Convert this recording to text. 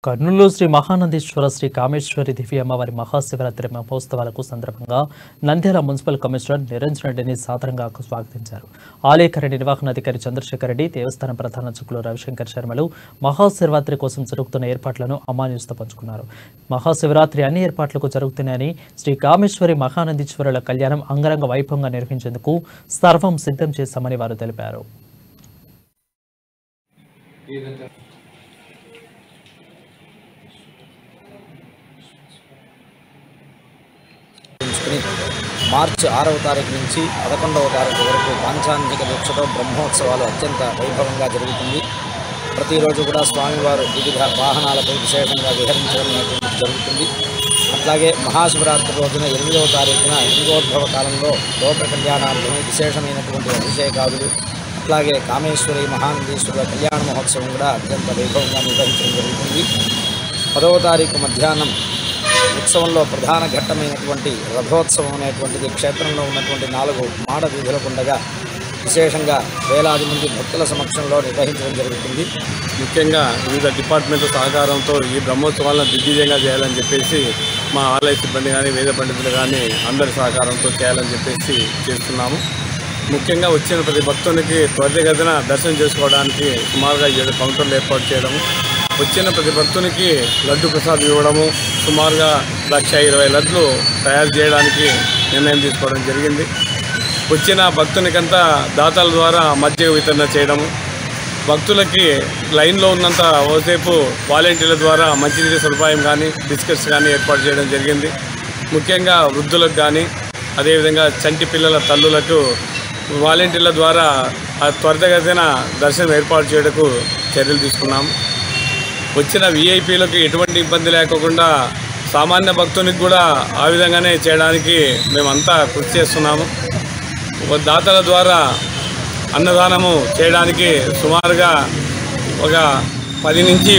కర్నూలు శ్రీ మహానందీశ్వర శ్రీ కామేశ్వరి దివ్య అమ్మవారి మహాశివరాత్రి మహోత్సవాలకు సందర్భంగా Nandyal municipal commissioner Niranjan రెడ్డిని సాదరంగా స్వాగతించారు. ఆలయ నిర్వహణాధికారి చంద్రశేఖర్ రెడ్డి, దేవస్థానం ప్రధాన అర్చకులు రవిశంకర్ శర్మలు మహాశివరాత్రి కోసం జరుగుతున్న ఏర్పాట్లను అమాన్యుస్తో పంచుకున్నారు. మహాశివరాత్రి అన్ని ఏర్పాట్లకు జరుగుతున్నాయని, శ్రీ కామేశ్వరి మహానందీశ్వరుల కళ్యాణం అంగరంగ వైభవంగా నిర్వహించేందుకు సర్వం సిద్ధం చేశామని వారు తెలిపారు. మార్చి 6వ తారీఖు నుంచి 11వ తారీఖు వరకు పాంచాంగిక దీక్షతో బ్రహ్మోత్సవాలు అత్యంత వైభవంగా జరుగుతుంది. ప్రతిరోజు కూడా స్వామివారు వివిధ వాహనాలపై విశేషంగా విహరించడం జరుగుతుంది. అట్లాగే మహాశివరాత్రి రోజున 8వ తారీఖున లింగోద్భవ కాలంలో లోక కళ్యాణార్థమై విశేషమైనటువంటి అభిషేకాదులు, అట్లాగే కామేశ్వరి మహానందీశ్వరుల కళ్యాణ మహోత్సవం కూడా అత్యంత వైభవంగా నిర్వహించడం జరుగుతుంది. 10వ తారీఖు మధ్యాహ్నం ఉత్సవంలో ప్రధాన ఘట్టమైనటువంటి రథోత్సవం అనేటువంటిది క్షేత్రంలో ఉన్నటువంటి 4 మాడ వీధులకుండగా విశేషంగా వేలాది మంది భక్తుల సమక్షంలో నిర్వహించడం జరుగుతుంది. ముఖ్యంగా వివిధ డిపార్ట్మెంట్ల సహకారంతో ఈ బ్రహ్మోత్సవాలను దిగ్విజయంగా చేయాలని చెప్పేసి మా ఆలయ సిబ్బంది కానీ, వేద పండితులు కానీ అందరి సహకారంతో చేయాలని చెప్పేసి చేస్తున్నాము. ముఖ్యంగా వచ్చిన ప్రతి భక్తునికి త్వరితగతిన దర్శనం చేసుకోవడానికి సుమారుగా 7 కౌంటర్లు ఏర్పాటు చేయడము, వచ్చిన ప్రతి భక్తునికి లడ్డు ప్రసాదం ఇవ్వడము, సుమారుగా 1,20,000 లడ్లు తయారు చేయడానికి నిర్ణయం తీసుకోవడం జరిగింది. వచ్చిన భక్తునికంతా దాతల ద్వారా మజ్జిగ వితరణ చేయడము, భక్తులకి లైన్లో ఉన్నంత ఓసేపు వాలంటీర్ల ద్వారా మంచినీటి సదుపాయం కానీ, బిస్కెట్స్ కానీ ఏర్పాటు చేయడం జరిగింది. ముఖ్యంగా వృద్ధులకు కానీ, అదేవిధంగా చంటి పిల్లల తల్లులకు వాలంటీర్ల ద్వారా త్వరితగతిన దర్శనం ఏర్పాటు చేయడానికి చర్యలు తీసుకున్నాము. వచ్చిన విఐపీలకు ఎటువంటి ఇబ్బంది లేకుండా సామాన్య భక్తునికి కూడా ఆ విధంగానే చేయడానికి మేమంతా కృషి చేస్తున్నాము. దాతల ద్వారా అన్నదానము చేయడానికి సుమారుగా ఒక 10 నుంచి